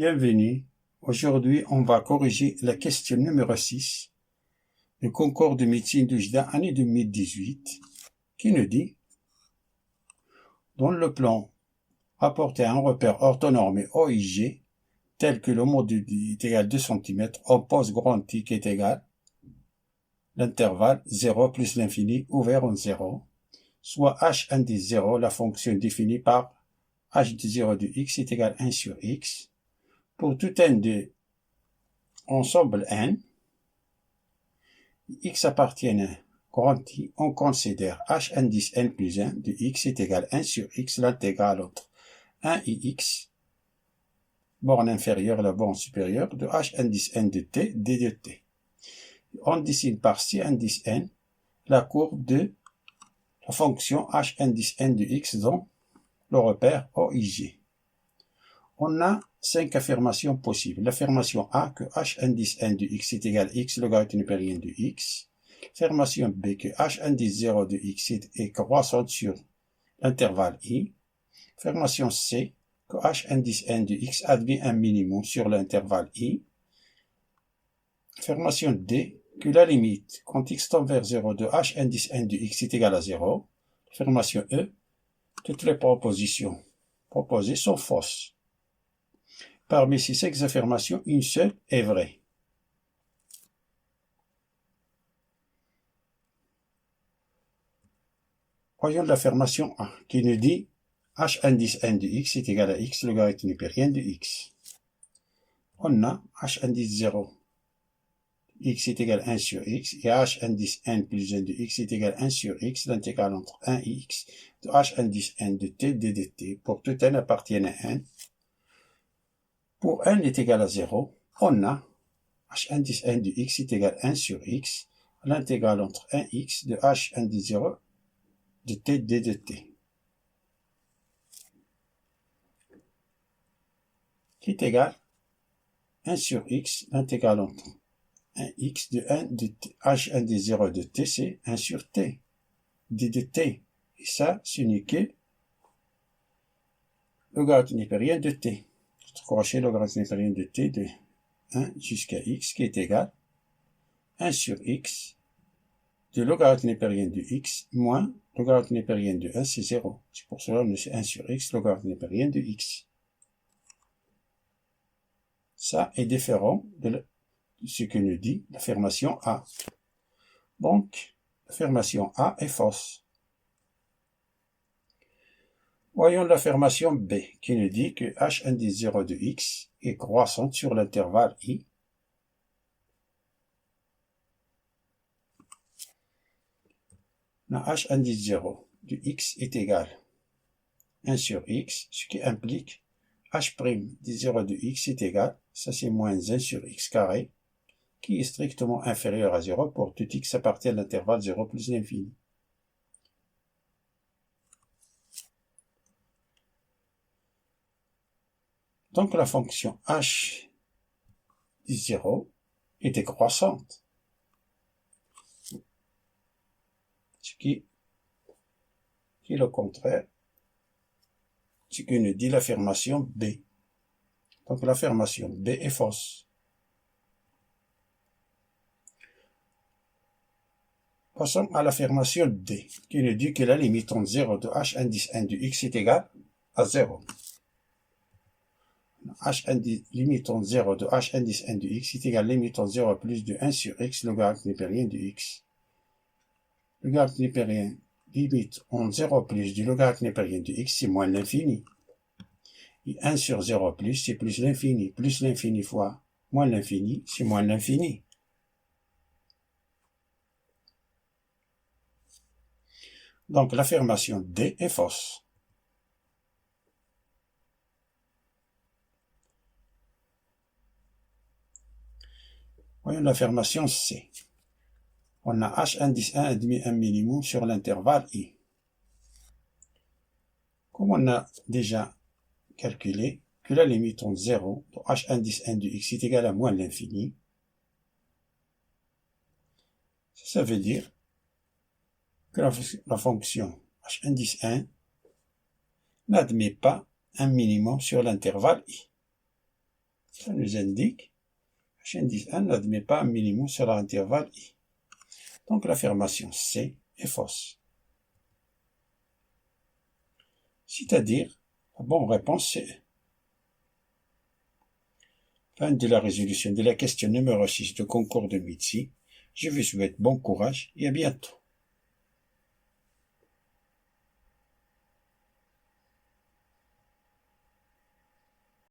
Bienvenue. Aujourd'hui, on va corriger la question numéro 6 du concours de médecine d'Oujda année 2018 qui nous dit dans le plan rapporter un repère orthonormé OIG tel que le module est égal à 2 cm, on pose grand I qui est égal l'intervalle 0 plus l'infini ouvert en 0, soit h indice 0, la fonction définie par h de 0 de x est égal à 1 sur x. Pour tout n de ensemble n, x appartient à grand I, on considère h indice n plus 1 de x est égal à 1 sur x, l'intégrale entre 1 et x, borne inférieure à la borne supérieure, de h indice n de t, d de t. On dessine par C indice n la courbe de la fonction h indice n de x dans le repère OIG. On a 5 affirmations possibles. L'affirmation A que h indice n de x est égal à x logarithme népérien de x. L'affirmation B que h indice 0 de x est croissante sur l'intervalle i. L'affirmation C que h indice n de x admet un minimum sur l'intervalle i. L'affirmation D que la limite quand x tend vers 0 de h indice n de x est égal à 0. L'affirmation E, toutes les propositions proposées sont fausses. Parmi ces 5 affirmations, une seule est vraie. Voyons l'affirmation A, qui nous dit h indice n de x est égal à x logarithme népérien de x. On a h indice 0, x est égal à 1 sur x, et h indice n plus 1 de x est égal à 1 sur x, l'intégrale entre 1 et x, de h indice n de t, d de t, pour tout n appartiennent à n. Pour n est égal à 0, on a h indice n de x est égal à 1 sur x, l'intégrale entre 1x de h indice 0 de t, d de t, qui est égal à 1 sur x, l'intégrale entre 1x de 1 de t, h indice 0 de t, c'est 1 sur t, d de t, et ça, ce n'est que logarithme népérien de t. Crochet logarithme népérien de t de 1 jusqu'à x qui est égal à 1 sur x de logarithme népérien de x moins logarithme népérien de 1, c'est 0. C'est pour cela que c'est 1 sur x logarithme népérien de x. Ça est différent de ce que nous dit l'affirmation A. Donc, l'affirmation A est fausse. Voyons l'affirmation B, qui nous dit que h indice 0 de x est croissante sur l'intervalle i. La h indice 0 de x est égal à 1 sur x, ce qui implique h' de 0 de x est égal, ça c'est moins 1 sur x carré, qui est strictement inférieur à 0 pour tout x appartient à l'intervalle 0 plus l'infini. Donc la fonction h de 0 est décroissante, ce qui est le contraire, ce que nous dit l'affirmation B. Donc l'affirmation B est fausse. Passons à l'affirmation D, qui nous dit que la limite entre 0 de h indice n de x est égale à 0. Limite entre 0 de h indice n de x est égal à limite entre 0 plus de 1 sur x logarithme népérien de x. Logarithme népérien limite entre 0 plus du logarithme népérien de x, c'est moins l'infini. Et 1 sur 0 plus, c'est plus l'infini. Plus l'infini fois moins l'infini, c'est moins l'infini. Donc l'affirmation D est fausse. Voyons l'affirmation C. On a h indice 1 admet un minimum sur l'intervalle i. Comme on a déjà calculé que la limite entre 0 de h indice n de x est égale à moins l'infini, ça veut dire que la fonction h indice 1 n'admet pas un minimum sur l'intervalle i. Ça nous indique h indice n n'admet pas un minimum sur l'intervalle i. Donc l'affirmation C est fausse. C'est-à-dire, la bonne réponse c'est E. Fin de la résolution de la question numéro 6 du concours de Mitsi. Je vous souhaite bon courage et à bientôt.